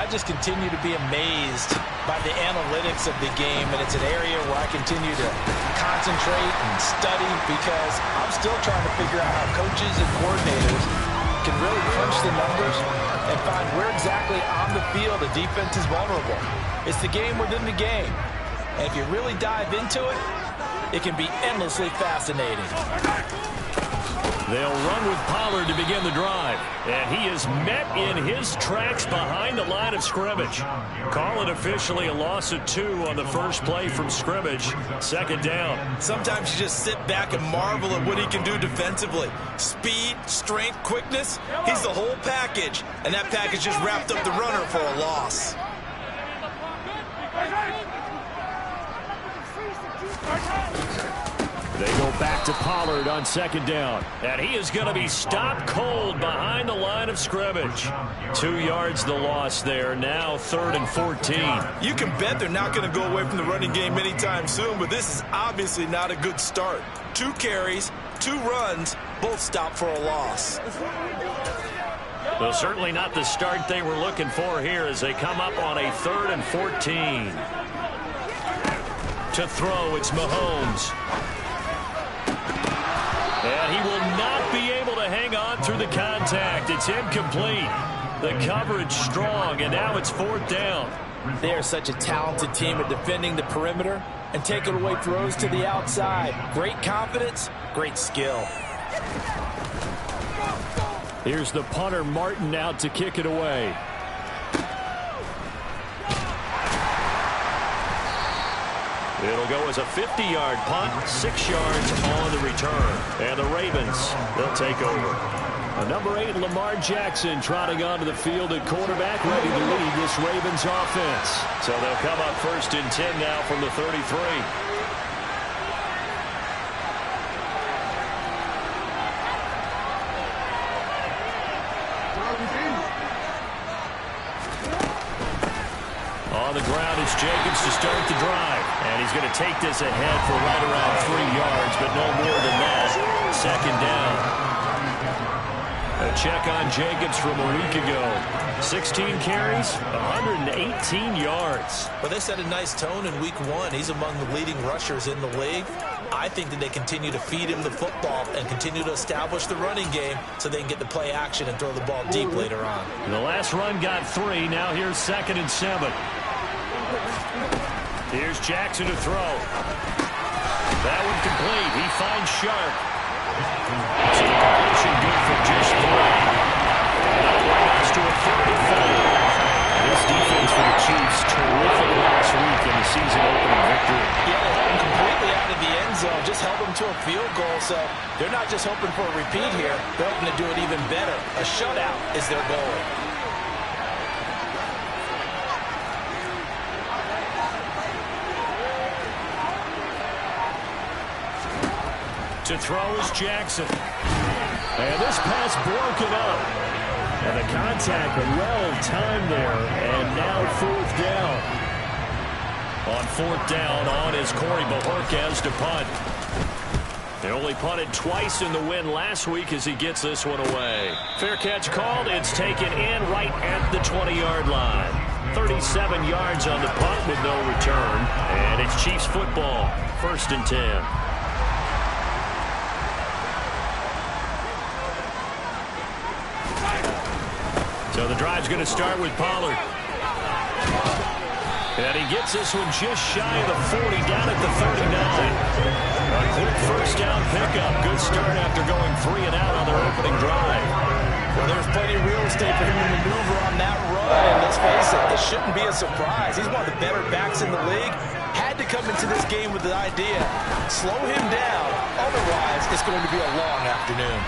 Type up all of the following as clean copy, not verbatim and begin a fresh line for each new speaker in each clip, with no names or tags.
just continue to be amazed by the analytics of the game, and it's an area where I continue to concentrate and study because I'm still trying to figure out how coaches and coordinators can really crunch the numbers and find where exactly on the field a defense is vulnerable. It's the game within the game, and if you really dive into it, it can be endlessly fascinating.
They'll run with Pollard to begin the drive. And he is met in his tracks behind the line of scrimmage. Call it officially a loss of 2 on the first play from scrimmage. Second down.
Sometimes you just sit back and marvel at what he can do defensively. Speed, strength, quickness. He's the whole package. And that package just wrapped up the runner for a loss.
They go back to Pollard on second down. And he is going to be stopped cold behind the line of scrimmage. 2 yards the loss there. Now 3rd and 14.
You can bet they're not going to go away from the running game anytime soon, but this is obviously not a good start. 2 carries, 2 runs, both stopped for a loss.
Well, certainly not the start they were looking for here as they come up on a 3rd and 14. To throw, it's Mahomes. And he will not be able to hang on through the contact. It's incomplete. The coverage strong, and now it's 4th down.
They are such a talented team at defending the perimeter and taking away throws to the outside. Great confidence, great skill.
Here's the punter, Martin, out to kick it away. It'll go as a 50-yard punt, 6 yards on the return. And the Ravens, they'll take over. Number 8, Lamar Jackson, trotting onto the field at quarterback, ready to lead this Ravens offense. So they'll come up 1st and 10 now from the 33. On the ground, it's Jacobs to start the drive. And he's going to take this ahead for right around 3 yards, but no more than that. 2nd down. A check on Jacobs from a week ago. 16 carries, 118 yards.
But they set a nice tone in week 1. He's among the leading rushers in the league. I think that they continue to feed him the football and continue to establish the running game so they can get the play action and throw the ball deep later on.
The last run got 3. Now here's 2nd and 7. Here's Jackson to throw. That one complete. He finds Sharp. So the completion good for just 3. That brings us to a 3rd and 4. This defense for the Chiefs, terrific last week in the season-opening victory.
Yeah, they held them completely out of the end zone. Just held them to a field goal. So they're not just hoping for a repeat here. They're hoping to do it even better. A shutout is their goal.
To throw is Jackson. And this pass broken up. And the contact well-timed there. And now 4th down. On 4th down, on is Corey Bojorquez to punt. They only punted twice in the win last week as he gets this one away. Fair catch called. It's taken in right at the 20-yard line. 37 yards on the punt with no return. And it's Chiefs football. 1st and 10. So the drive's going to start with Pollard. And he gets this one just shy of the 40, down at the 39. A quick 1st down pickup. Good start after going 3 and out on their opening drive.
Well, there's plenty of real estate for him to maneuver on that run. And let's face it, it shouldn't be a surprise. He's one of the better backs in the league. Had to come into this game with the idea, slow him down. Otherwise, it's going to be a long afternoon.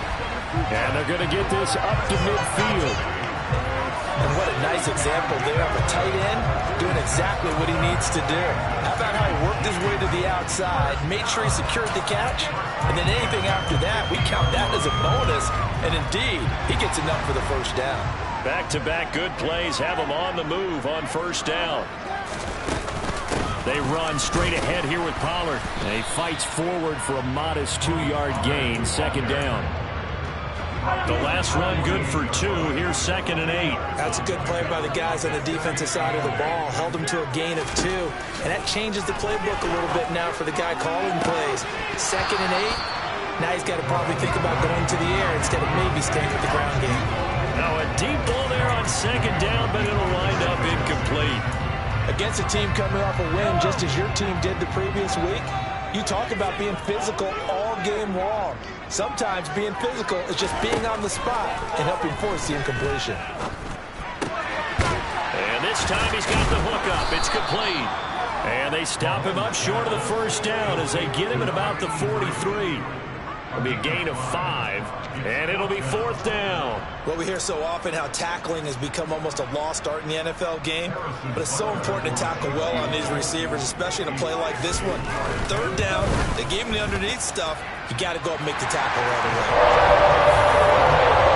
And they're going to get this up to midfield.
And what a nice example there of a tight end doing exactly what he needs to do. How about how he worked his way to the outside, made sure he secured the catch, and then anything after that, we count that as a bonus. And indeed, he gets enough for the 1st down.
Back-to-back good plays have him on the move on 1st down. They run straight ahead here with Pollard. And he fights forward for a modest 2-yard gain, 2nd down. The last run good for 2. Here's 2nd and 8.
That's a good play by the guys on the defensive side of the ball. Held them to a gain of 2. And that changes the playbook a little bit now for the guy calling plays. 2nd and 8. Now he's got to probably think about going to the air instead of maybe staying with the ground game.
Now a deep ball there on 2nd down, but it'll wind up incomplete.
Against a team coming off a win just as your team did the previous week, you talk about being physical all game long. Sometimes being physical is just being on the spot and helping force the incompletion.
And this time he's got the hook up. It's complete. And they stop him up short of the first down as they get him at about the 43. It'll be a gain of 5, and it'll be 4th down.
Well, we hear so often how tackling has become almost a lost art in the NFL game, but it's so important to tackle well on these receivers, especially in a play like this one. 3rd down, they gave him the underneath stuff. You got to go and make the tackle right away.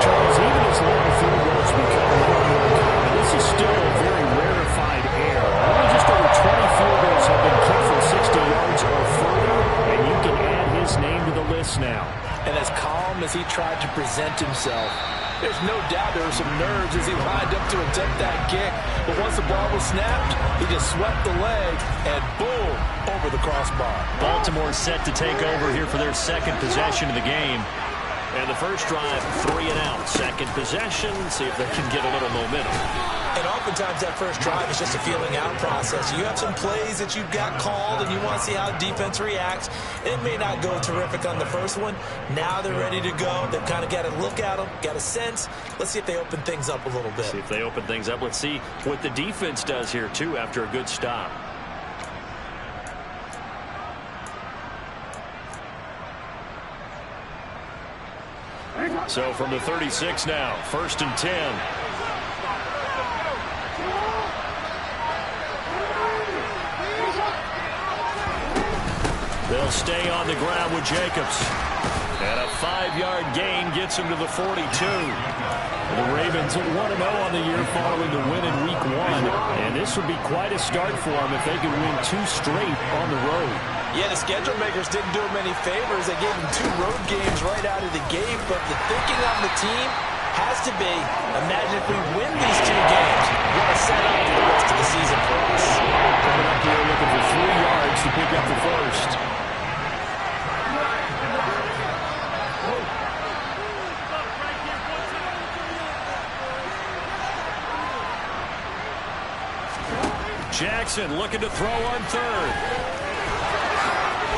Charles, even as long field goals become more and more common, this is still a very rarefied air. Only just over 20 field goals have been kicked from 60 yards or further, and you can add his name to the list now.
And as calm as he tried to present himself, there's no doubt there were some nerves as he lined up to attempt that kick. But once the ball was snapped, he just swept the leg and boom, over the crossbar.
Baltimore set to take over here for their 2nd possession of the game. And the first drive, 3 and out. 2nd possession, see if they can get a little momentum.
And oftentimes that first drive is just a feeling out process. You have some plays that you've got called and you want to see how the defense reacts. It may not go terrific on the first one. Now they're ready to go. They've kind of got to look at them, got a sense. Let's see if they open things up a little bit.
See if they open things up. Let's see what the defense does here, too, after a good stop. So from the 36 now, 1st and 10. They'll stay on the ground with Jacobs. And a 5-yard gain gets him to the 42. The Ravens 1-0 on the year following the win in Week 1. And this would be quite a start for them if they could win 2 straight on the road.
Yeah, the schedule makers didn't do him any favors. They gave him 2 road games right out of the gate. But the thinking on the team has to be, imagine if we win these 2 games, what a setup for the rest of the season for us.
Coming up here looking for 3 yards to pick up the first. Jackson looking to throw on 3rd.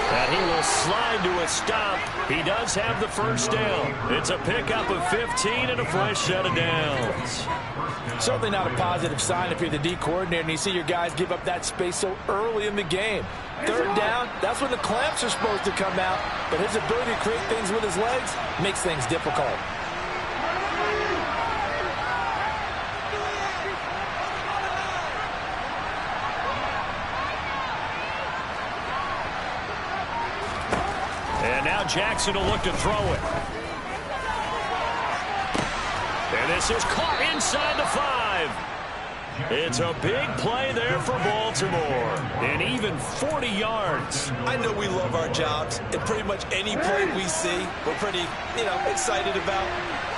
And he will slide to a stop. He does have the first down. It's a pickup of 15 and a fresh set of downs.
Certainly not a positive sign if you're the D coordinator and you see your guys give up that space so early in the game. 3rd down, that's when the clamps are supposed to come out. But his ability to create things with his legs makes things difficult.
And now Jackson will look to throw it. And this is caught inside the 5. It's a big play there for Baltimore. And even 40 yards.
I know we love our jobs. And pretty much any play we see, we're pretty, excited about.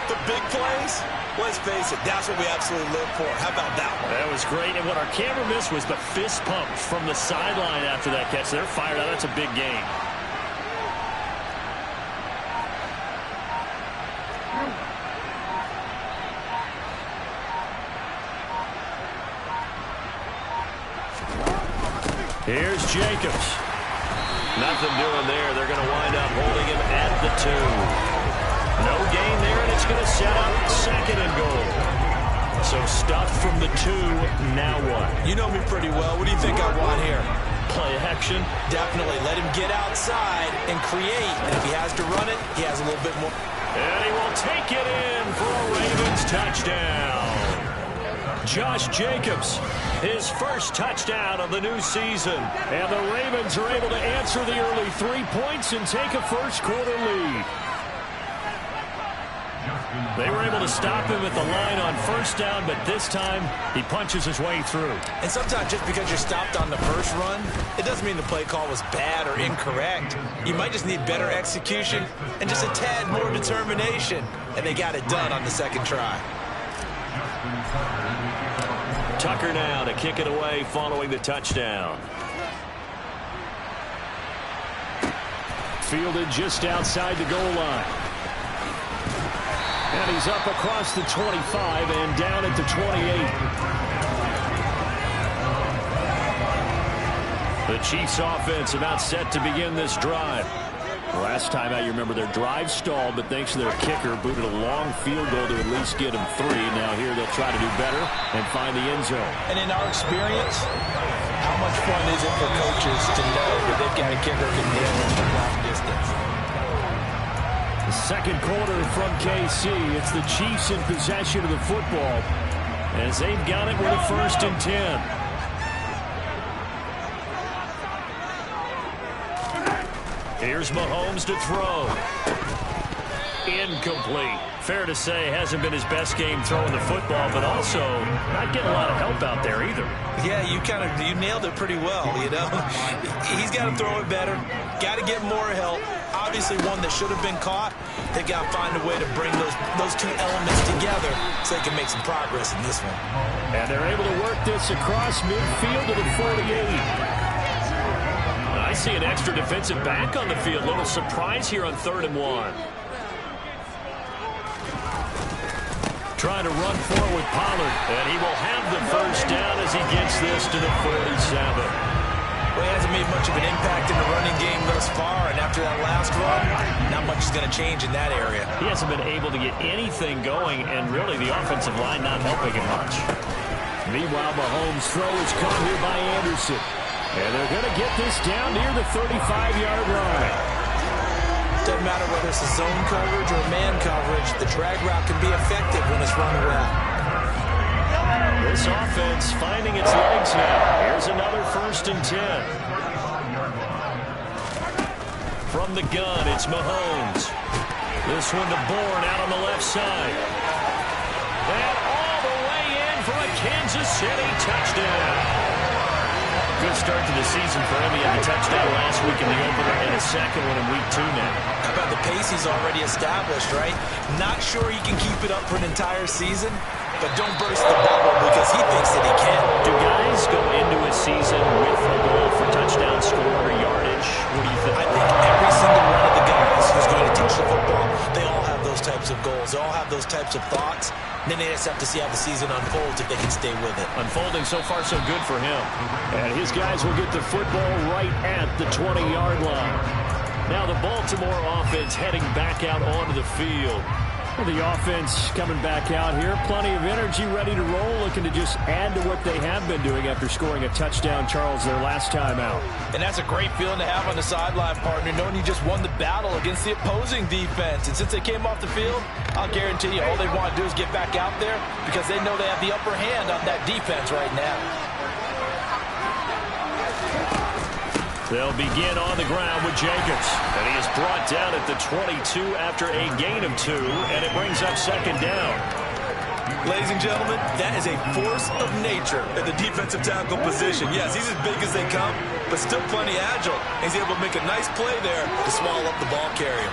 The big plays, let's face it, that's what we absolutely live for. How about that one?
That was great. And what our camera missed was the fist pump from the sideline after that catch. They're fired out. That's a big game. Here's Jacobs. Nothing doing there. They're going to wind up holding him at the 2. No gain there, and it's going to set up 2nd and goal. So stuffed from the 2. Now what?
You know me pretty well. What do you think I want here?
Play action.
Definitely. Let him get outside and create. And if he has to run it, he has a little bit more.
And he will take it in for a Ravens touchdown. Josh Jacobs, his first touchdown of the new season. And the Ravens are able to answer the early 3 points and take a first-quarter lead. They were able to stop him at the line on first down, but this time he punches his way through.
And sometimes just because you're stopped on the first run, it doesn't mean the play call was bad or incorrect. You might just need better execution and just a tad more determination. and they got it done on the second try.
Tucker now to kick it away following the touchdown. Fielded just outside the goal line. And he's up across the 25 and down at the 28. The Chiefs offense about set to begin this drive. Last time out, you remember their drive stalled, but thanks to their kicker, booted a long field goal to at least get them 3. Now here they'll try to do better and find the end zone.
And in our experience, how much fun is it for coaches to know that they've got a kicker who can nail it from long distance?
The second quarter from KC. It's the Chiefs in possession of the football as they've got it with a 1st and 10. Here's Mahomes to throw. Incomplete. Fair to say, hasn't been his best game throwing the football, but also not getting a lot of help out there either.
Yeah, you nailed it pretty well, you know. He's got to throw it better. Got to get more help. Obviously one that should have been caught. They got to find a way to bring those two elements together so they can make some progress in this one.
And they're able to work this across midfield to the 48. I see an extra defensive back on the field. Little surprise here on 3rd and 1. Trying to run forward with Pollard. And he will have the 1st down as he gets this to the 47.
Well, he hasn't made much of an impact in the running game thus far. And after that last run, not much is going to change in that area.
He hasn't been able to get anything going. And really the offensive line not helping him much. Meanwhile, Mahomes' throw is caught here by Anderson. And they're going to get this down near the 35-yard line.
Doesn't matter whether it's a zone coverage or man coverage, the drag route can be effective when it's run well.
This offense finding its legs now. Here's another 1st and 10. From the gun, it's Mahomes. This one to Bourne out on the left side. And all the way in for a Kansas City touchdown. Good start to the season for him. He had a touchdown last week in the opener and a second one in week 2 now.
How about the pace he's already established, right? Not sure he can keep it up for an entire season, but don't burst the bubble because he thinks that he can.
Do guys go into a season with a goal for touchdown score or yardage? What do you think?
I think every single one of the guys who's going to touch the football, they all have those types of goals. They all have those types of thoughts. And then they just have to see how the season unfolds if they can stay with it.
Unfolding so far so good for him. And his guys will get the football right at the 20-yard line. Now the Baltimore offense heading back out onto the field. Well, the offense coming back out here. Plenty of energy, ready to roll, looking to just add to what they have been doing after scoring a touchdown, Charles, their last time out.
And that's a great feeling to have on the sideline, partner, knowing you just won the battle against the opposing defense. And since they came off the field, I'll guarantee you all they want to do is get back out there because they know they have the upper hand on that defense right now.
They'll begin on the ground with Jacobs. And he is brought down at the 22 after a gain of 2, and it brings up 2nd down.
Ladies and gentlemen, that is a force of nature in the defensive tackle position. Yes, he's as big as they come, but still plenty agile. He's able to make a nice play there to swallow up the ball carrier.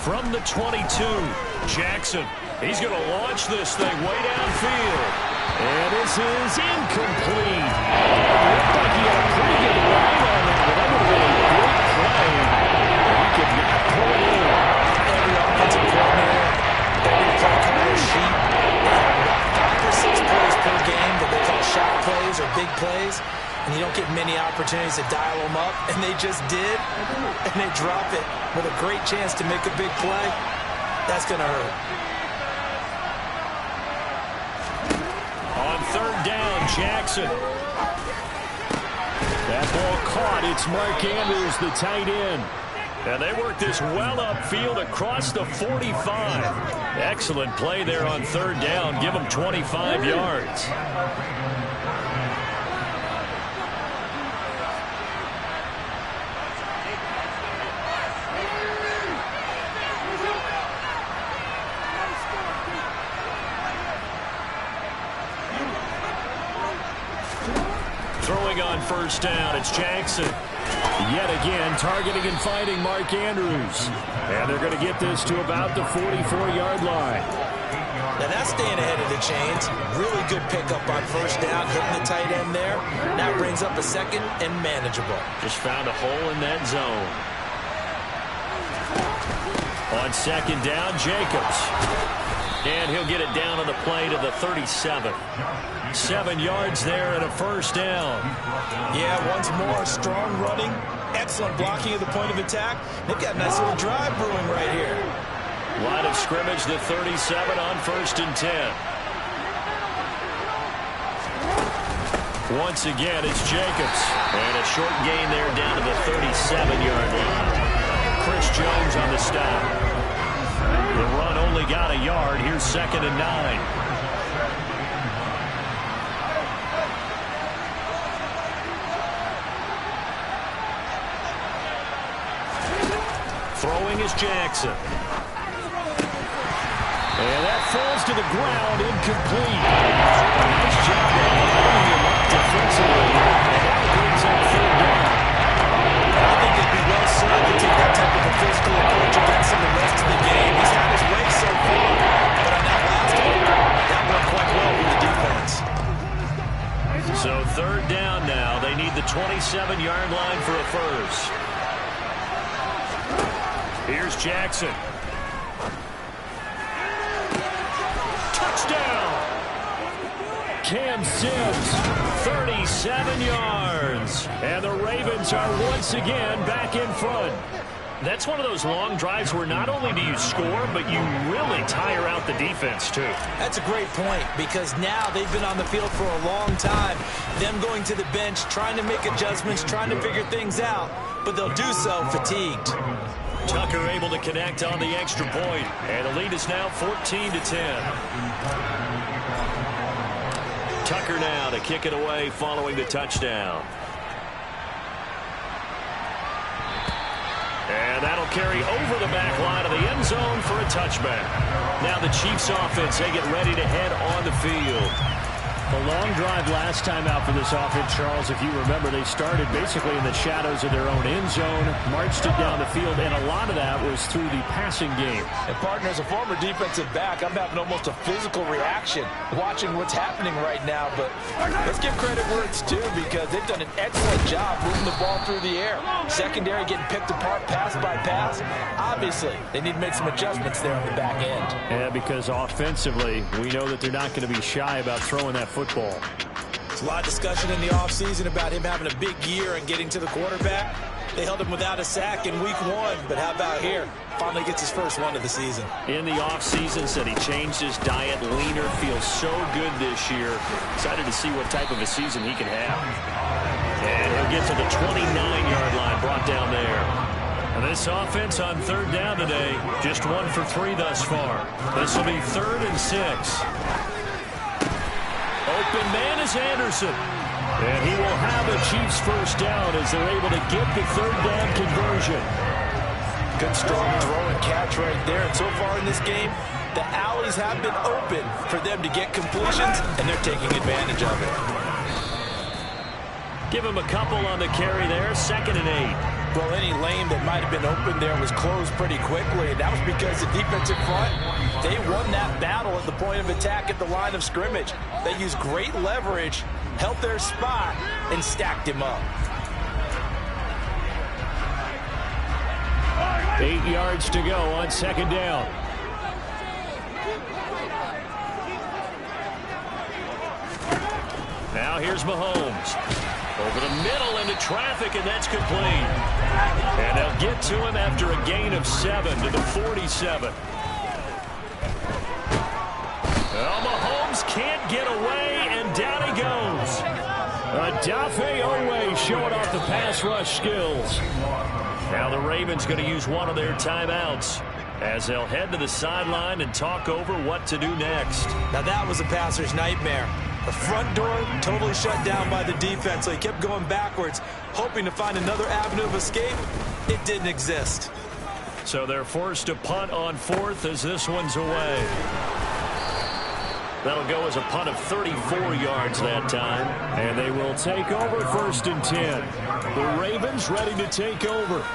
From the 22, Jackson. He's going to launch this thing way downfield. And this is incomplete. It looked like he had a pretty good line on that, but that would have been a great play. He could not pull it in.
Every offensive coordinator, every play caller sheet, they have 5 or 6 plays per game that they call shot plays or big plays. And you don't get many opportunities to dial them up, and they just did, and they drop it with a great chance to make a big play. That's going to hurt.
On 3rd down, Jackson. That ball caught. It's Mark Andrews, the tight end. And they work this well upfield across the 45. Excellent play there on 3rd down. Give them 25 yards. Throwing on first down, it's Jackson. Yet again, targeting and fighting Mark Andrews. And they're going to get this to about the 44-yard line.
Now that's staying ahead of the chains. Really good pickup on first down, hitting the tight end there. Now brings up a second and manageable.
Just found a hole in that zone. On second down, Jacobs. And he'll get it down on the play to the 37. 7 yards there and a first down.
Yeah, once more, strong running, excellent blocking at the point of attack. They've got a nice little drive brewing right here.
Line of scrimmage, the 37 on first and 10. Once again, it's Jacobs. And a short gain there down to the 37-yard line. Chris Jones on the stop. The run only got a yard. Here's second and 9. Throwing is Jackson. And that falls to the ground, incomplete. A nice job of holding him up defensively. And that brings up third down.
I think they'd be well served to take that type of a physical approach against him the rest of the game. He's had his way so far, but on that last one, that worked quite well with the defense.
So third down now. They need the 27-yard line for a first. Here's Jackson. Touchdown! Cam Sims, 37 yards. And the Ravens are once again back in front. That's one of those long drives where not only do you score, but you really tire out the defense, too.
That's a great point, because now they've been on the field for a long time. Them going to the bench, trying to make adjustments, trying to figure things out, but they'll do so fatigued.
Tucker able to connect on the extra point, and the lead is now 14-10. Tucker now to kick it away following the touchdown. And that'll carry over the back line of the end zone for a touchback. Now the Chiefs offense, they get ready to head on the field.
A long drive last time out for this offense, Charles. If you remember, they started basically in the shadows of their own end zone, marched it down the field, and a lot of that was through the passing game.
And partner, as a former defensive back, I'm having almost a physical reaction watching what's happening right now. But let's give credit where it's due, because they've done an excellent job moving the ball through the air. Secondary getting picked apart pass by pass. Obviously, they need to make some adjustments there on the back end.
Yeah, because offensively, we know that they're not going to be shy about throwing that football.
There's a lot of discussion in the offseason about him having a big year and getting to the quarterback. They held him without a sack in week 1, but how about here? Finally gets his first one of the season.
In the offseason, said he changed his diet, leaner, feels so good this year. Excited to see what type of a season he can have. And he'll get to the 29-yard line, brought down there. And this offense on third down today, just 1 for 3 thus far. This will be 3rd and 6. Open man is Anderson. And he will have a Chiefs first down as they're able to get the third down conversion.
Good strong throw and catch right there. And so far in this game, the alleys have been open for them to get completions, and they're taking advantage of it.
Give him a couple on the carry there, 2nd and 8.
Well, any lane that might have been open there was closed pretty quickly, and that was because the defensive front, they won that battle at the point of attack at the line of scrimmage. They used great leverage, held their spot, and stacked him up.
8 yards to go on 2nd down. Now here's Mahomes. Over the middle into traffic, and that's complete. And they'll get to him after a gain of 7 to the 47. Well, Mahomes can't get away, and down he goes. Adafe Owe showing off the pass rush skills. Now the Ravens going to use one of their timeouts as they'll head to the sideline and talk over what to do next.
Now that was a passer's nightmare. The front door totally shut down by the defense, so he kept going backwards, hoping to find another avenue of escape. It didn't exist.
So they're forced to punt on 4th as this one's away. That'll go as a punt of 34 yards that time. And they will take over 1st and 10. The Ravens ready to take over.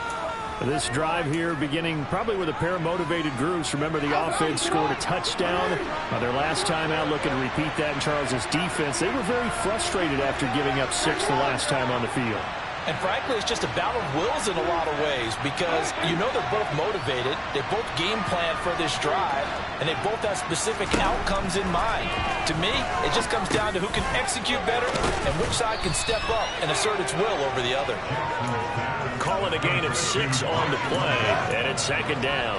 This drive here beginning probably with a pair of motivated groups. Remember, the offense scored a touchdown their last time out, looking to repeat that in Charles's defense. They were very frustrated after giving up 6 the last time on the field.
And frankly, it's just a battle of wills in a lot of ways because you know they're both motivated. They both game plan for this drive, and they both have specific outcomes in mind. To me, it just comes down to who can execute better and which side can step up and assert its will over the other.
Call it a gain of 6 on the play, and it's 2nd down.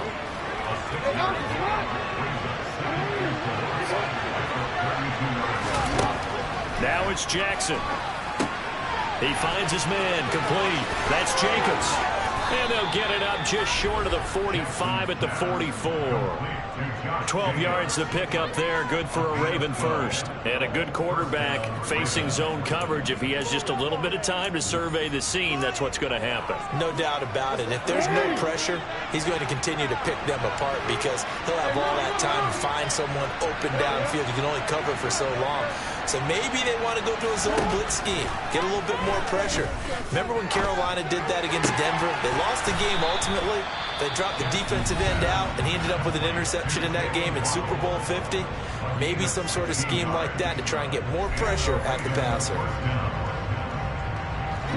Now it's Jackson. He finds his man, complete. That's Jacobs. And they'll get it up just short of the 45 at the 44. 12 yards to pick up there, good for a Raven first. And a good quarterback facing zone coverage. If he has just a little bit of time to survey the scene, that's what's going to happen.
No doubt about it. If there's no pressure, he's going to continue to pick them apart because he'll have all that time to find someone open downfield. You can only cover for so long. So maybe they want to go to a zone blitz scheme, get a little bit more pressure. Remember when Carolina did that against Denver? They lost the game ultimately. They dropped the defensive end out, and he ended up with an interception in that game in Super Bowl 50. Maybe some sort of scheme like that to try and get more pressure at the passer.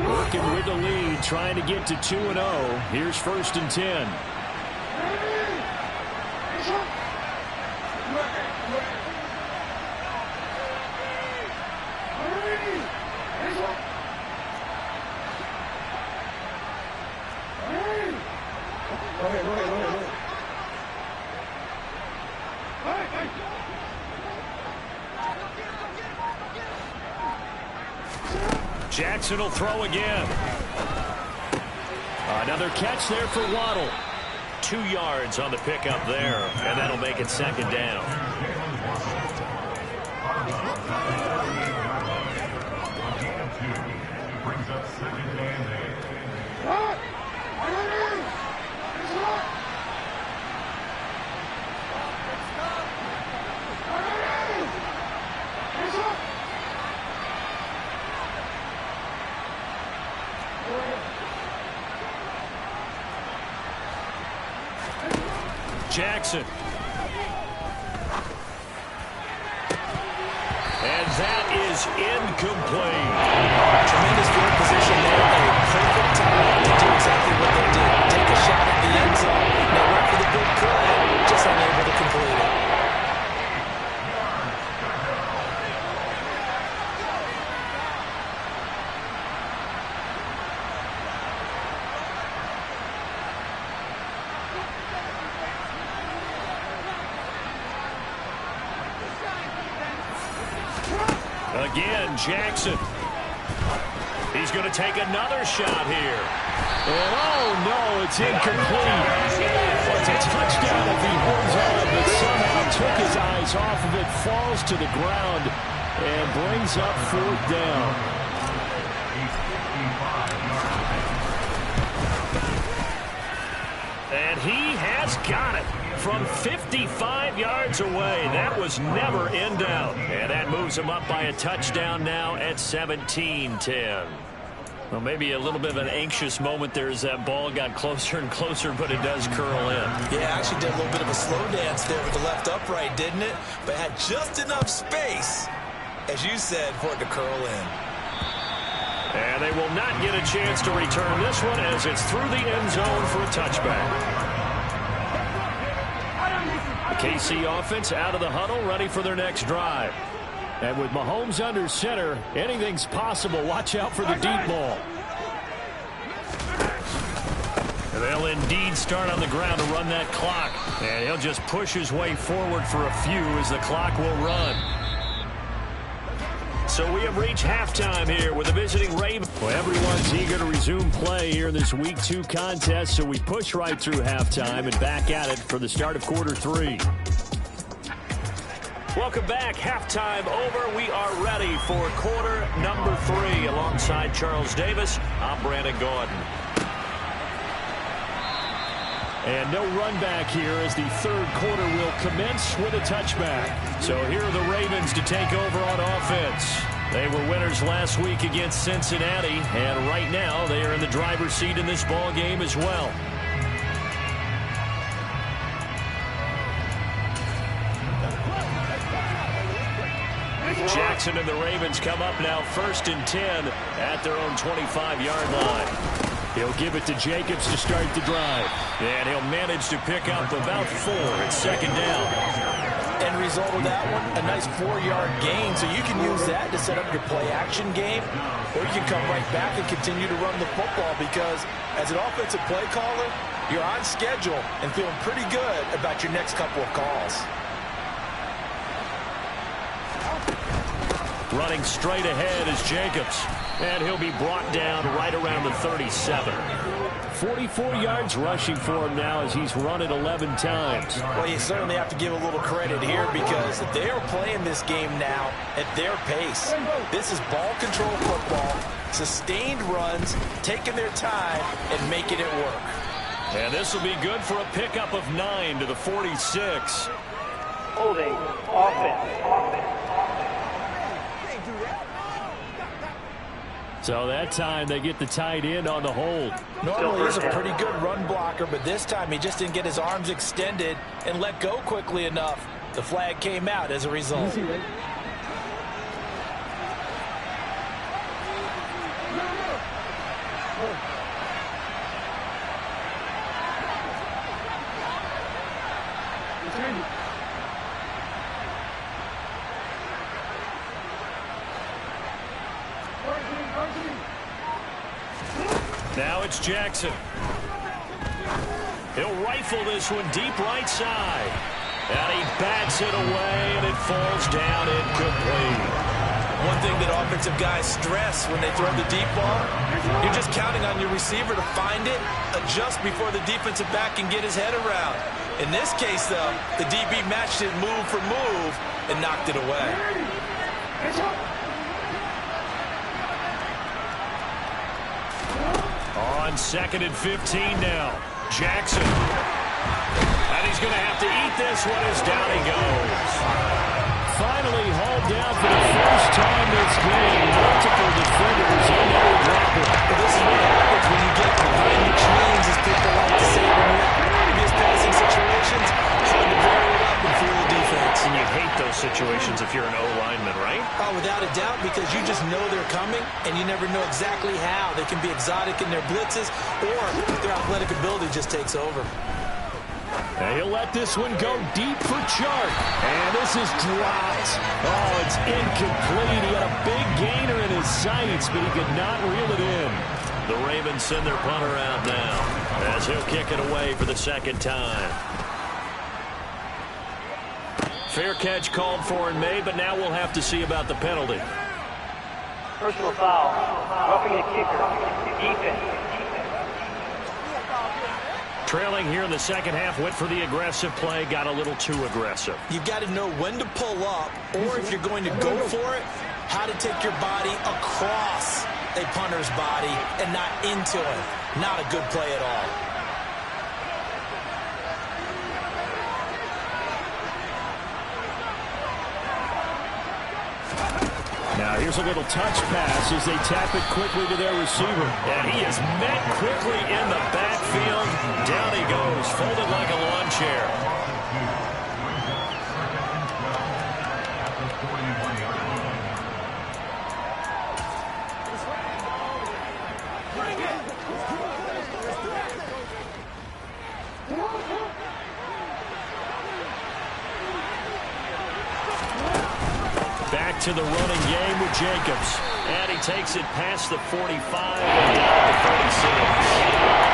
Working with the lead, trying to get to 2-0. Here's 1st and 10. Jackson will throw again. Another catch there for Waddle.
2 yards on the pickup there, and that'll make it 2nd down. Jackson. And that is incomplete.
Tremendous field position there. A perfect time to do exactly what they did. Take a shot at the end zone. They went for the big play, just unable to complete it.
Again, Jackson. He's going to take another shot here.
And oh no, it's incomplete. It's a touchdown if he holds on, but somehow took his eyes off of it, falls to the ground, and brings up 4th down.
And he has got it. From 55 yards away. That was never in doubt. And that moves him up by a touchdown now at 17-10. Well, maybe a little bit of an anxious moment there as that ball got closer and closer, but it does curl in.
Yeah, actually did a little bit of a slow dance there with the left upright, didn't it? But had just enough space, as you said, for it to curl in.
And they will not get a chance to return this one as it's through the end zone for a touchback. KC offense out of the huddle, ready for their next drive. And with Mahomes under center, anything's possible. Watch out for the deep ball. And they'll indeed start on the ground to run that clock. And he'll just push his way forward for a few as the clock will run. So we have reached halftime here with the visiting Ravens.
Well, everyone's eager to resume play here in this Week 2 contest, so we push right through halftime and back at it for the start of quarter 3.
Welcome back. Halftime over. We are ready for quarter number 3. Alongside Charles Davis, I'm Brandon Gordon. And no run back here as the third quarter will commence with a touchback. So here are the Ravens to take over on offense. They were winners last week against Cincinnati, and right now they are in the driver's seat in this ball game as well. Jackson and the Ravens come up now 1st and 10 at their own 25-yard line. He'll give it to Jacobs to start the drive. And he'll manage to pick up about 4 at 2nd down.
End result of that one, a nice 4-yard gain. So you can use that to set up your play-action game, or you can come right back and continue to run the football because as an offensive play caller, you're on schedule and feeling pretty good about your next couple of calls.
Running straight ahead is Jacobs. And he'll be brought down right around the 37. 44 yards rushing for him now as he's run it 11 times.
Well, you certainly have to give a little credit here because they are playing this game now at their pace. This is ball control football, sustained runs, taking their time and making it work.
And this will be good for a pickup of 9 to the 46.
Holding offense.
So that time they get the tight end on the hold.
Normally he's a pretty good run blocker, but this time he just didn't get his arms extended and let go quickly enough. The flag came out as a result.
Now it's Jackson. He'll rifle this one deep right side. And he bats it away, and it falls down incomplete.
One thing that offensive guys stress when they throw the deep ball, you're just counting on your receiver to find it, adjust before the defensive back can get his head around. In this case, though, the DB matched it move for move and knocked it away.
On 2nd and 15 now. Jackson. And he's going to have to eat this one as down he goes. Finally hauled down for the first time this game. Multiple defenders in there with Rockwood.
But this is what happens when you get behind the chains, as people like to say, when you're in previous passing situations. Hard to vary it up and fool the defense.
And you hate those situations if you're an O-lineman, right?
Oh, without a doubt, because you just know they're coming, and you never know exactly how. They can be exotic in their blitzes, or their athletic ability just takes over.
And he'll let this one go deep for Chark. And this is dropped. Oh, it's incomplete. He had a big gainer in his sights, but he could not reel it in. The Ravens send their punter out now as he'll kick it away for the 2nd time. Fair catch called for and made, but now we'll have to see about the penalty.
Personal foul. Roughing the kicker. Defense.
Trailing here in the 2nd half, went for the aggressive play, got a little too aggressive.
You've got to know when to pull up, or if you're going to go for it, how to take your body across a punter's body and not into it. Not a good play at all.
Now here's a little touch pass as they tap it quickly to their receiver. And he is met quickly in the backfield. Down he goes, folded like a lawn chair. Back to the running game with Jacobs. And he takes it past the 45 and down to 36.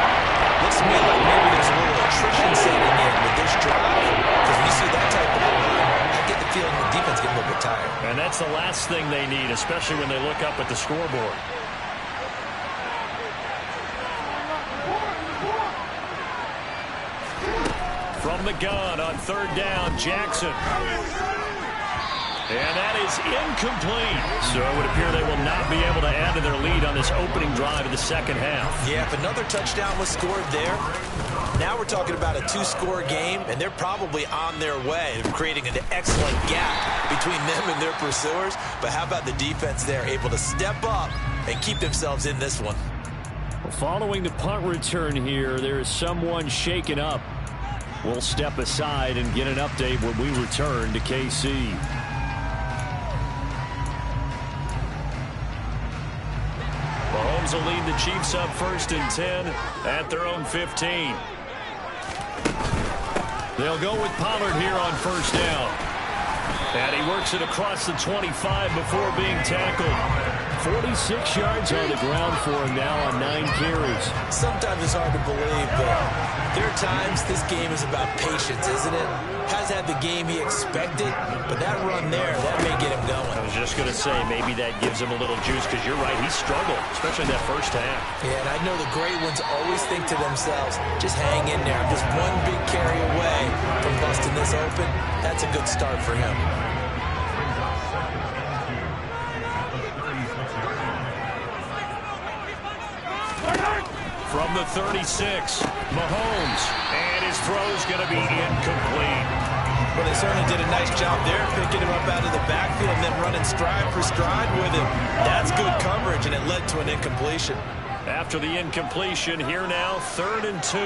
Looks to me like maybe there's a little attrition setting in with this drive. Because when you see that type of run, I get the feeling the defense getting a little bit tired.
And that's the last thing they need, especially when they look up at the scoreboard. From the gun on 3rd down, Jackson. And that is incomplete. So it would appear they will not be able to add to their lead on this opening drive of the 2nd half.
Yeah, if another touchdown was scored there, Now we're talking about a 2-score game, and they're probably on their way of creating an excellent gap between them and their pursuers. But how about the defense there, able to step up and keep themselves in this one?
Well, following the punt return here, there is someone shaken up. We'll step aside and get an update when we return to KC. Mahomes will lead the Chiefs up 1st and 10 at their own 15. They'll go with Pollard here on 1st down. And he works it across the 25 before being tackled. 46 yards on the ground for him now on 9 carries.
Sometimes it's hard to believe, but there are times this game is about patience, isn't it? Has had the game he expected, but that run there, that may get him going.
I was just going to say, maybe that gives him a little juice, because you're right, he struggled, especially that first half.
Yeah, and I know the great ones always think to themselves, just hang in there. I'm just one big carry away from busting this open. That's a good start for him.
From the 36, Mahomes, and his throw's going to be incomplete.
Well, they certainly did a nice job there, picking him up out of the backfield and then running stride for stride with him. That's good coverage, and it led to an incompletion.
After the incompletion, here now, 3rd and 2.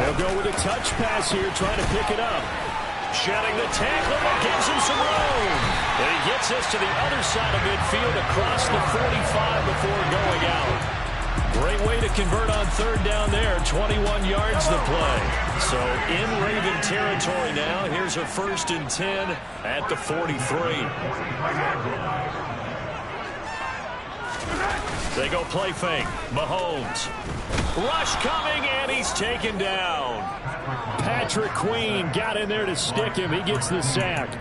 They'll go with a touch pass here, trying to pick it up. Shedding the tackle, that gives him some room. And he gets this to the other side of midfield across the 45 before going out. Great way to convert on 3rd down there. 21 yards to play. So in Raven territory now. Here's a 1st and 10 at the 43. They go play fake. Mahomes. Rush coming, and he's taken down. Patrick Queen got in there to stick him. He gets the sack.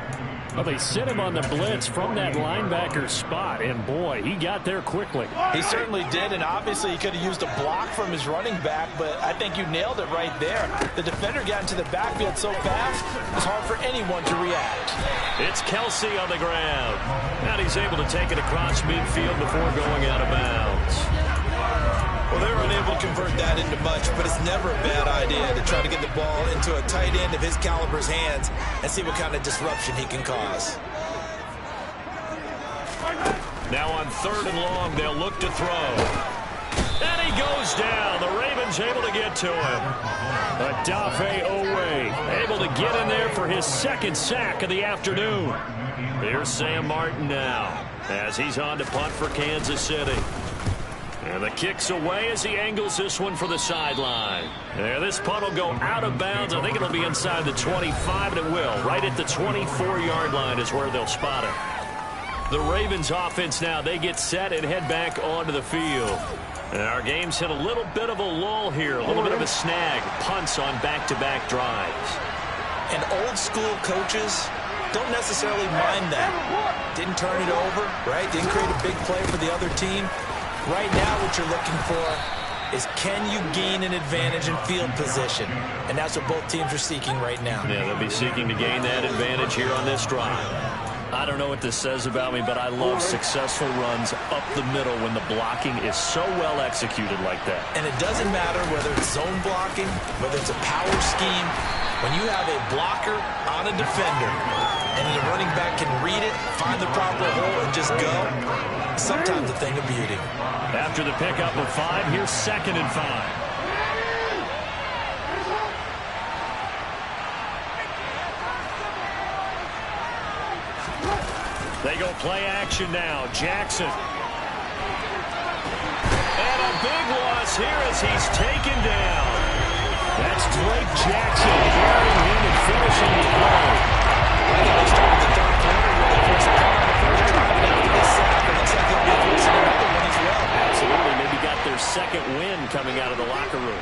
Well, they sent him on the blitz from that linebacker spot, and boy, he got there quickly.
He certainly did, and obviously he could have used a block from his running back, but I think you nailed it right there. The defender got into the backfield so fast, it was hard for anyone to react.
It's Kelsey on the ground. And he's able to take it across midfield before going out of bounds.
Well, they're unable to convert that into much, but it's never a bad idea to try to get the ball into a tight end of his caliber's hands and see what kind of disruption he can cause.
Now on 3rd and long, they'll look to throw. And he goes down. The Ravens able to get to him. Adafe Owe able to get in there for his 2nd sack of the afternoon. Here's Sam Martin now as he's on to punt for Kansas City. And the kick's away as he angles this one for the sideline. And this punt will go out of bounds. I think it'll be inside the 25, and it will. Right at the 24-yard line is where they'll spot it. The Ravens offense now, they get set and head back onto the field. And our game's hit a little bit of a lull here, a little bit of a snag. Punts on back-to-back drives.
And old-school coaches don't necessarily mind that. Didn't turn it over, right? Didn't create a big play for the other team. Right now what you're looking for is, can you gain an advantage in field position? And that's what both teams are seeking right now.
Yeah, they'll be seeking to gain that advantage here on this drive. I don't know what this says about me, but I love successful runs up the middle when the blocking is so well executed like that.
And it doesn't matter whether it's zone blocking, whether it's a power scheme. When you have a blocker on a defender and the running back can read it, find the proper hole, and just go, sometimes a thing of beauty.
After the pickup of 5, here's 2nd and 5. They go play action now. Jackson. And a big loss here as he's taken down. That's Drake Jackson carrying him and finishing the play.
They started the 3rd quarter with a first down on the first drive, and after this sack, it looks like they'll be forcing another one as well.
Absolutely. Maybe got their 2nd win coming out of the locker room.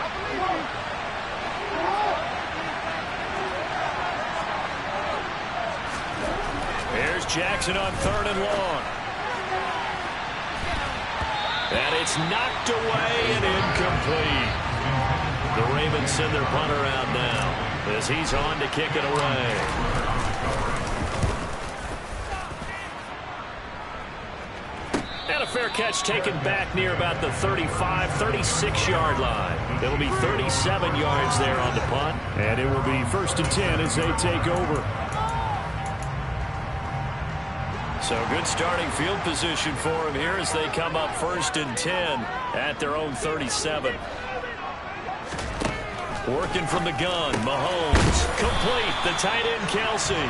Here's Jackson on 3rd and long. And it's knocked away and incomplete. The Ravens send their punter out now as he's on to kick it away. And a a fair catch taken back near about the 35, 36-yard line. It'll be 37 yards there on the punt.
And it will be 1st and 10 as they take over.
So good starting field position for them here as they come up 1st and 10 at their own 37. Working from the gun, Mahomes. Complete, the tight end, Kelsey.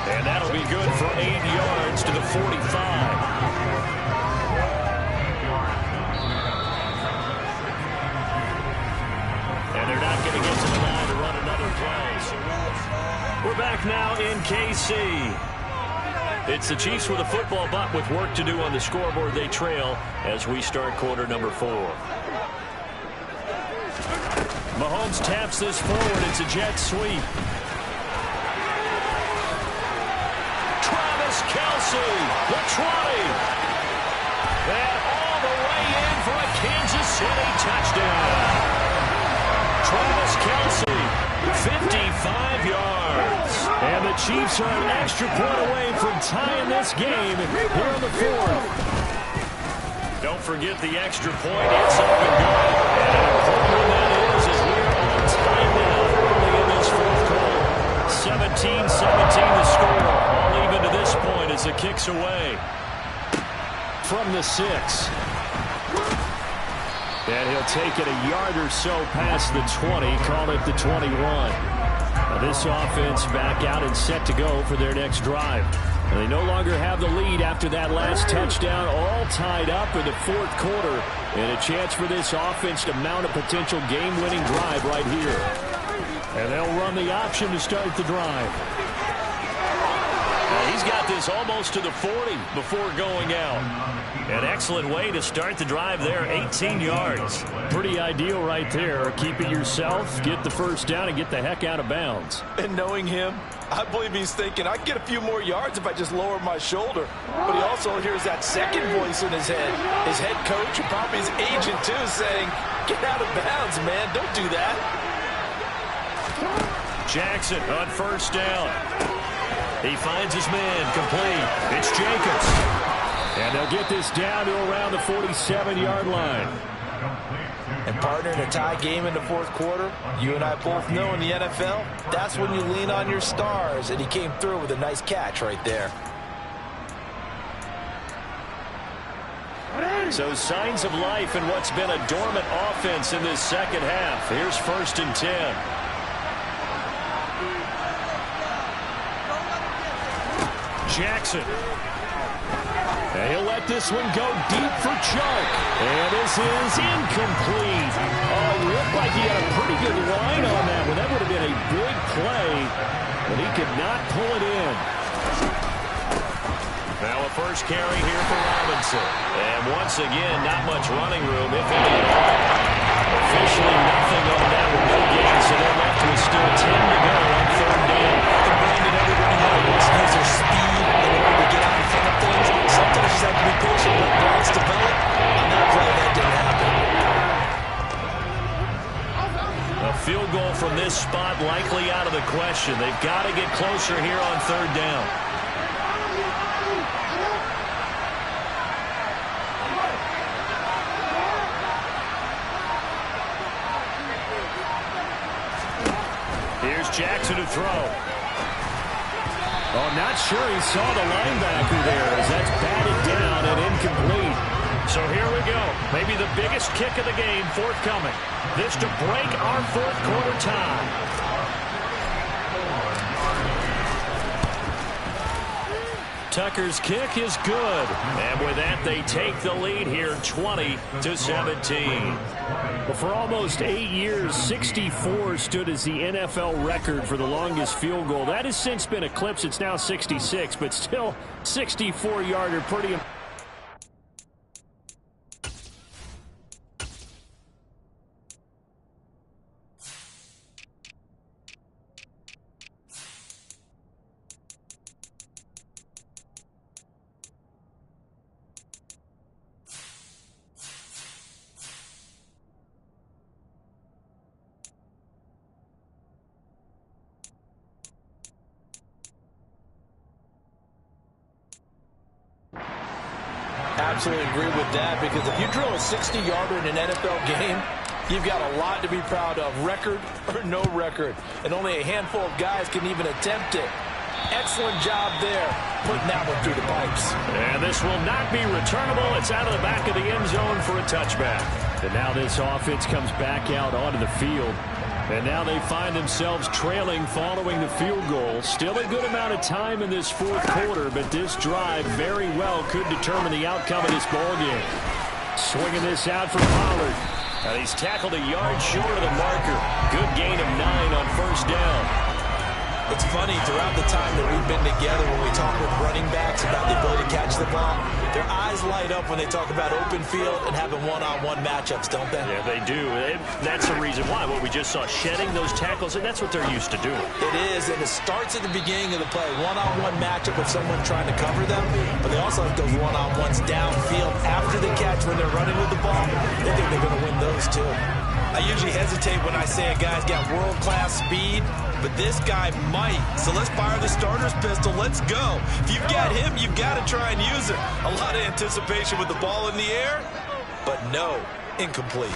And that'll be good for 8 yards to the 45. And they're not going to get to the line to run another play. We're back now in KC. It's the Chiefs with a football, but with work to do on the scoreboard. They trail as we start quarter number 4. Mahomes taps this forward. It's a jet sweep. Travis Kelce, the 20. And all the way in for a Kansas City touchdown. Travis Kelce, 55 yards. And the Chiefs are an extra point away from tying this game here in the 4th. Don't forget the extra point. It's up and going. And an important one that is as we are on time now early in this 4th quarter. 17-17 the score. All even to this point as the kick's away.
From the 6. And he'll take it a yard or so past the 20, call it the 21. Now this offense back out and set to go for their next drive. And they no longer have the lead after that last touchdown, all tied up in the 4th quarter. And a chance for this offense to mount a potential game-winning drive right here. And they'll run the option to start the drive.
Now he's got this almost to the 40 before going out. An excellent way to start the drive there, 18 yards.
Pretty ideal right there. Keep it yourself, get the first down, and get the heck out of bounds.
And knowing him, I believe he's thinking, I'd get a few more yards if I just lower my shoulder. But he also hears that second voice in his head. His head coach, and probably his agent too, saying, get out of bounds, man. Don't do that.
Jackson on 1st down. He finds his man, complete. It's Jacobs.
And they'll get this down to around the 47-yard line.
And partner, in a tie game in the 4th quarter, you and I both know in the NFL, that's when you lean on your stars. And he came through with a nice catch right there.
So signs of life in what's been a dormant offense in this 2nd half. Here's 1st and 10. Jackson.
And he'll let this one go deep for Chark. And this is incomplete. Oh, it looked like he had a pretty good line on that one. That would have been a big play, but he could not pull it in.
Now a first carry here for Robinson. And once again, not much running room, if any. Officially nothing on that one. No gain, so they're left with still 10 to go on 3rd down.
And Brandon, everybody knows their speed in order to get out in front of things. Sometimes you just have to be patient, let balls develop. On that play, that didn't happen.
A field goal from this spot likely out of the question. They've got to get closer here on 3rd down. Here's Jackson to throw.
Oh, not sure he saw the linebacker there as that's batted down and incomplete.
So here we go. Maybe the biggest kick of the game forthcoming. This to break our 4th quarter tie. Tucker's kick is good. And with that, they take the lead here 20-17.
Well, for almost 8 years, 64 stood as the NFL record for the longest field goal. That has since been eclipsed. It's now 66, but still 64-yarder. Pretty impressive.
Absolutely agree with that, because if you drill a 60-yarder in an NFL game, you've got a lot to be proud of, record or no record. And only a handful of guys can even attempt it. Excellent job there, putting that one through the pipes.
And this will not be returnable. It's out of the back of the end zone for a touchback. And now this offense comes back out onto the field. And now they find themselves trailing following the field goal. Still a good amount of time in this fourth quarter, but this drive very well could determine the outcome of this ballgame. Swinging this out for Pollard. And he's tackled a yard short of the marker. Good gain of 9 on first down.
It's funny, throughout the time that we've been together, when we talk with running backs about the ability to catch the ball, their eyes light up when they talk about open field and having one-on-one matchups, don't they?
Yeah, they do. That's the reason why. What we just saw, shedding those tackles, and that's what they're used to doing.
It is, and it starts at the beginning of the play. One-on-one matchup with someone trying to cover them, but they also have those one-on-ones downfield after the catch when they're running with the ball. They think they're going to win those, too. I usually hesitate when I say a guy's got world-class speed, but this guy might. So let's fire the starter's pistol. Let's go. If you've got him, you've got to try and use it. A lot of anticipation with the ball in the air, but no, incomplete.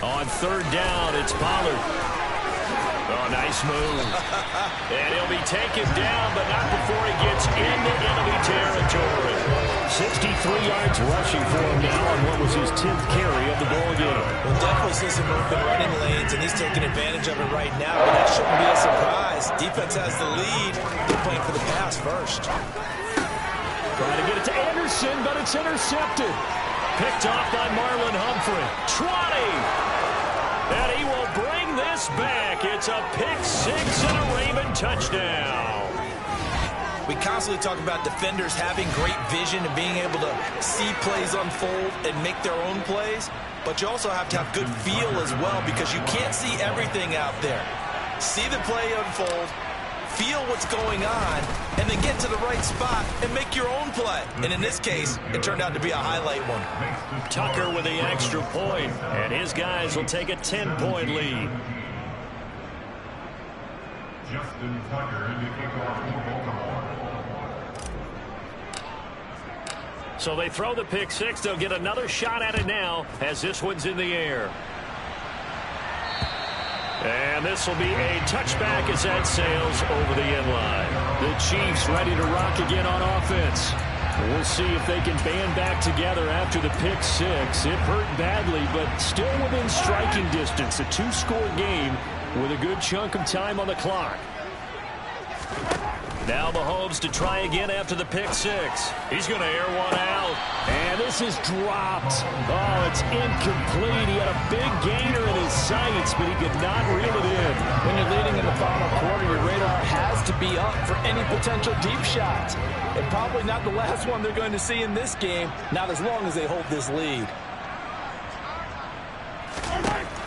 On third down, it's Pollard. Oh, nice move. And he'll be taken down, but not before he gets into enemy territory. 63 yards rushing for him now on what was his 10th carry of the ball game.
Well, definitely see some open running lanes, and he's taking advantage of it right now, but that shouldn't be a surprise. Defense has the lead. They're playing for the pass first.
Trying to get it to Anderson, but it's intercepted. Picked off by Marlon Humphrey. 20! And he will bring this back. It's a pick six and a Raymond touchdown.
We constantly talk about defenders having great vision and being able to see plays unfold and make their own plays, but you also have to have good feel as well, because you can't see everything out there. See the play unfold, feel what's going on, and then get to the right spot and make your own play. And in this case, it turned out to be a highlight one.
Tucker with the extra point, and his guys will take a 10-point lead.
Justin Tucker in the kickoff for Baltimore.
So they throw the pick six. They'll get another shot at it now as this one's in the air. And this will be a touchback as that sails over the end line. The Chiefs ready to rock again on offense. We'll see if they can band back together after the pick six. It hurt badly, but still within striking distance. A two-score game with a good chunk of time on the clock. Now Mahomes to try again after the pick six. He's going to air one out. And this is dropped. Oh, it's incomplete. He had a big gainer in his sights, but he could not reel it in.
When you're leading in the final quarter, your radar has to be up for any potential deep shots. And probably not the last one they're going to see in this game, not as long as they hold this lead.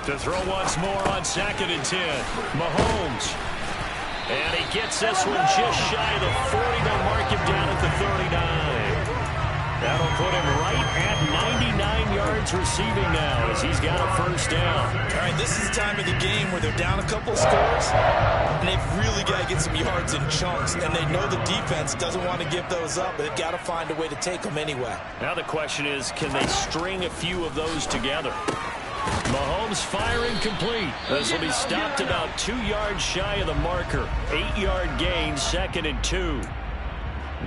To throw once more on 2nd and 10. Mahomes. And he gets this one just shy of the 40. They'll mark him down at the 39. That'll put him right at 99 yards receiving now as he's got a first down.
All right, this is the time of the game where they're down a couple of scores, and they've really got to get some yards in chunks, and they know the defense doesn't want to give those up, but they've got to find a way to take them anyway.
Now the question is, can they string a few of those together? Mahomes firing complete. This will be stopped about 2 yards shy of the marker. 8-yard gain, 2nd and 2.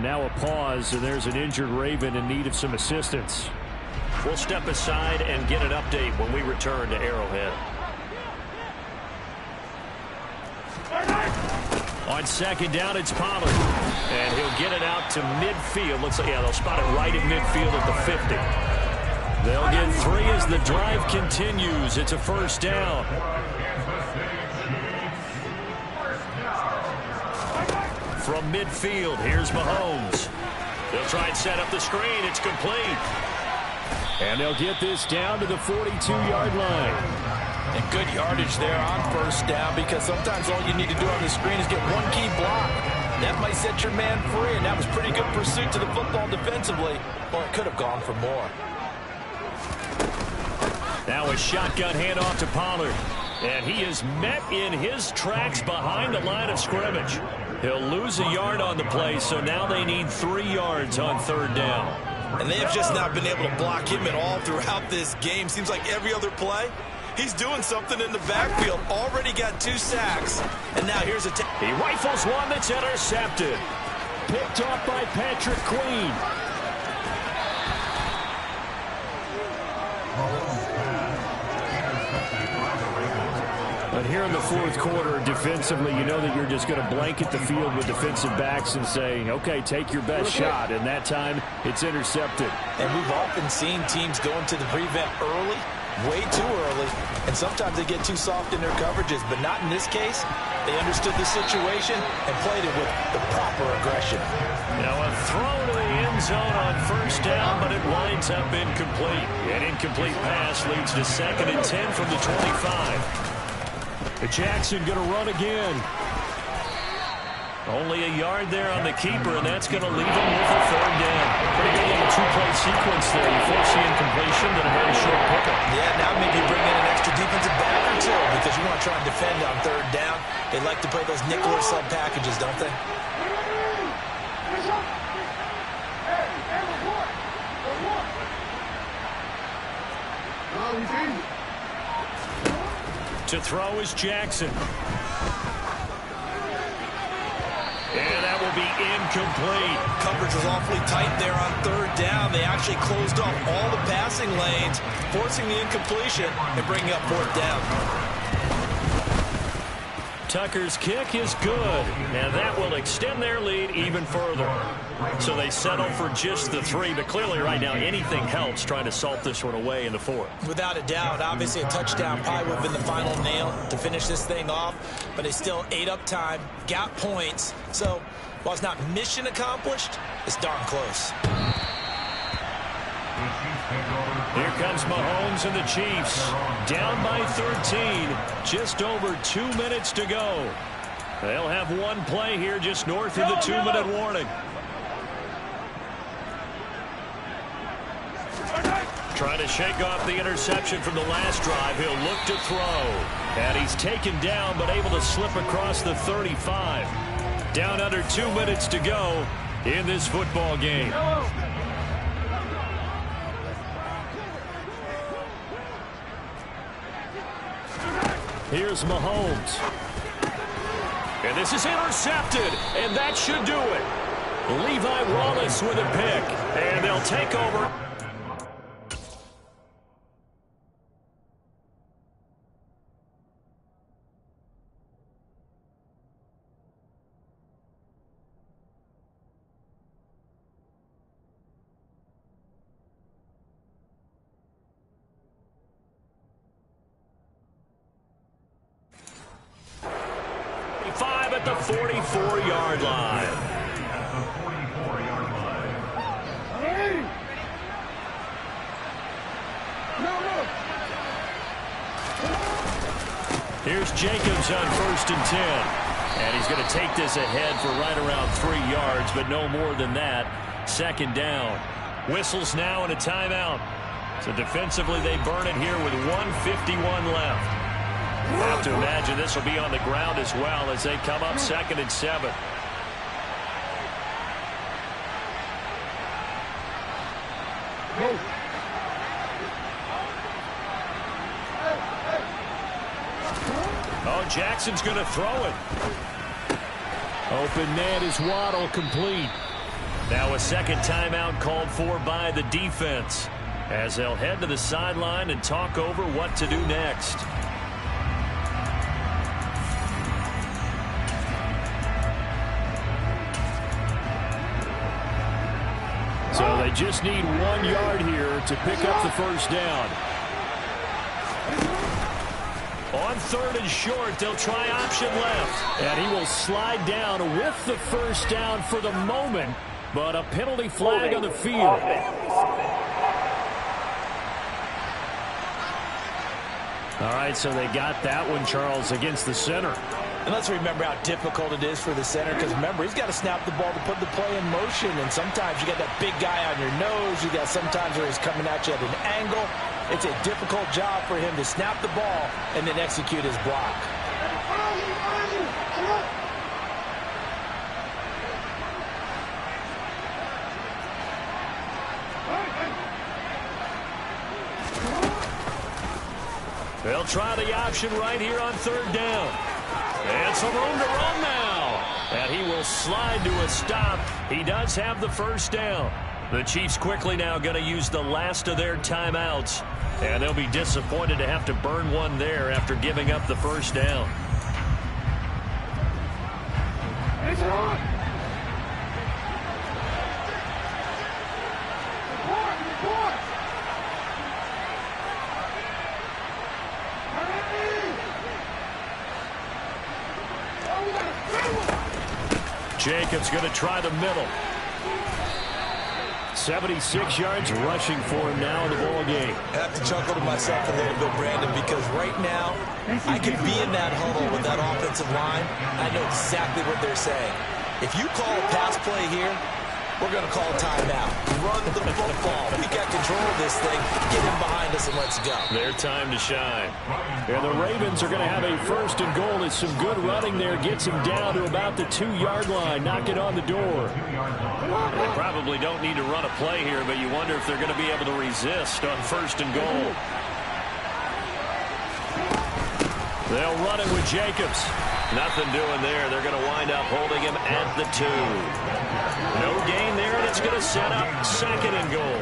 Now a pause, and there's an injured Raven in need of some assistance. We'll step aside and get an update when we return to Arrowhead. On 2nd down, it's Pollard. And he'll get it out to midfield. Looks like, yeah, they'll spot it right at midfield at the 50. They'll get 3 as the drive continues. It's a first down. From midfield, here's Mahomes. They'll try and set up the screen. It's complete. And they'll get this down to the 42-yard line.
And good yardage there on first down, because sometimes all you need to do on the screen is get one key block. That might set your man free, and that was pretty good pursuit to the football defensively. Or it could have gone for more.
Now a shotgun handoff to Pollard. And he is met in his tracks behind the line of scrimmage. He'll lose a yard on the play, so now they need 3 yards on 3rd down.
And they have just not been able to block him at all throughout this game. Seems like every other play, he's doing something in the backfield. Already got 2 sacks. And now here's a...
He rifles one that's intercepted. Picked off by Patrick Queen. But here in the fourth quarter, defensively, you know that you're just going to blanket the field with defensive backs and say, okay, take your best shot. And that time, it's intercepted.
And we've often seen teams go into the prevent early, way too early, and sometimes they get too soft in their coverages. But not in this case. They understood the situation and played it with the proper aggression.
Now a throw to the end zone on first down, but it winds up incomplete. An incomplete pass leads to 2nd and 10 from the 25. Jackson going to run again. Only a yard there on the keeper, and that's going to leave him with a 3rd down. Pretty good little 2-play sequence there. You force the incompletion, then a very short pickup.
Yeah, now maybe bring in an extra defensive back or 2 because you want to try and defend on 3rd down. They like to play those nickel or sub packages, don't they?
To throw is Jackson. And that will be incomplete.
Coverage was awfully tight there on 3rd down. They actually closed off all the passing lanes, forcing the incompletion and bringing up 4th down.
Tucker's kick is good. Now that will extend their lead even further. So they settle for just the 3, but clearly right now anything helps trying to salt this one away in the 4th.
Without a doubt, obviously a touchdown probably would have been the final nail to finish this thing off, but they still ate up time, got points. So while it's not mission accomplished, it's darn close.
Here comes Mahomes and the Chiefs. Down by 13. Just over 2 minutes to go. They'll have one play here just north of the 2-minute warning. Trying to shake off the interception from the last drive. He'll look to throw. And he's taken down but able to slip across the 35. Down under 2 minutes to go in this football game. Here's Mahomes. And this is intercepted, and that should do it. Levi Wallace with a pick, and they'll take over. At the 44-yard line. Here's Jacobs on 1st and 10. And he's going to take this ahead for right around 3 yards, but no more than that. 2nd down. Whistles now and a timeout. So defensively they burn it here with 1:51 left. I have to imagine this will be on the ground as well as they come up 2nd and 7. Oh, Jackson's going to throw it. Open man is Waddle, complete. Now a 2nd timeout called for by the defense as they'll head to the sideline and talk over what to do next. So they just need 1 yard here to pick up the 1st down. On 3rd and short, they'll try option left. And he will slide down with the 1st down for the moment, but a penalty flag on the field. All right, so they got that one, Charles, against the center.
And let's remember how difficult it is for the center, because remember, he's got to snap the ball to put the play in motion, and sometimes you got that big guy on your nose. You got sometimes where he's coming at you at an angle. It's a difficult job for him to snap the ball and then execute his block.
They'll try the option right here on third down. And some room to run now. And he will slide to a stop. He does have the first down. The Chiefs quickly now going to use the last of their timeouts. And they'll be disappointed to have to burn one there after giving up the first down.
It's on.
Jacobs going to try the middle. 76 yards rushing for him now in the ball game.
I have to chuckle to myself a little bit, Brandon, because right now I could be in that huddle with that offensive line. I know exactly what they're saying. If you call a pass play here, we're going to call timeout. Run the football. We got control of this thing. Get him behind us and let's go.
Their time to shine. And the Ravens are going to have a first and goal. As some good running there gets him down to about the 2-yard line. Knock it on the door. They probably don't need to run a play here, but you wonder if they're going to be able to resist on first and goal. They'll run it with Jacobs. Nothing doing there. They're going to wind up holding him at the 2. No gain there, and it's going to set up second and goal.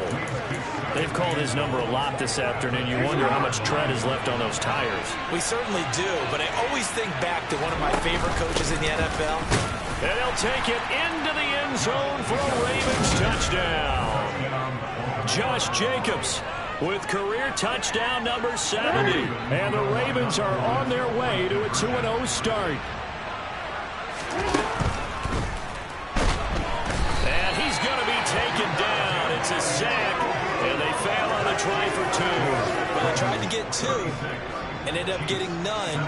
They've called his number a lot this afternoon. You wonder how much tread is left on those tires.
We certainly do, but I always think back to one of my favorite coaches in the NFL.
And he'll take it into the end zone for a Ravens touchdown. Josh Jacobs with career touchdown number 70. And the Ravens are on their way to a 2-0 start. And he's going to be taken down. It's a sack, and they fail on the try for 2.
Well, they tried to get 2 and ended up getting none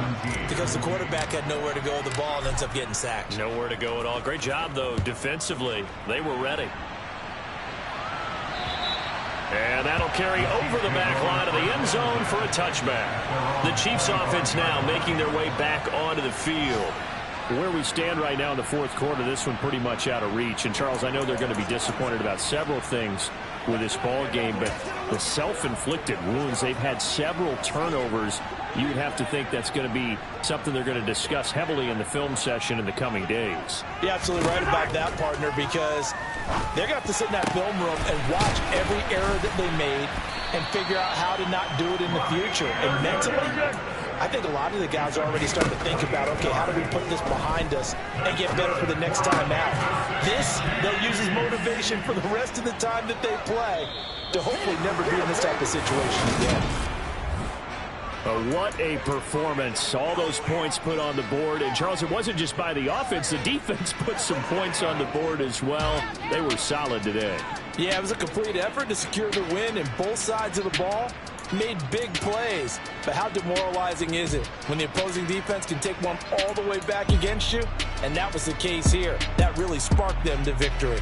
because the quarterback had nowhere to go with the ball and ends up getting sacked.
Nowhere to go at all. Great job, though, defensively. They were ready. And that'll carry over the back line of the end zone for a touchback. The Chiefs offense now making their way back onto the field. Where we stand right now in the fourth quarter, this one pretty much out of reach. And, Charles, I know they're going to be disappointed about several things with this ball game, but the self-inflicted wounds, they've had several turnovers. You would have to think that's going to be something they're going to discuss heavily in the film session in the coming days.
You're absolutely right about that, partner, because they're going to have to sit in that film room and watch every error that they made and figure out how to not do it in the future. And mentally, I think a lot of the guys are already starting to think about, okay, how do we put this behind us and get better for the next time out? This, they'll use as motivation for the rest of the time that they play to hopefully never be in this type of situation again.
What a performance. All those points put on the board. And, Charles, it wasn't just by the offense. The defense put some points on the board as well. They were solid today.
Yeah, it was a complete effort to secure the win, and both sides of the ball made big plays. But how demoralizing is it when the opposing defense can take one all the way back against you? And that was the case here. That really sparked them to victory.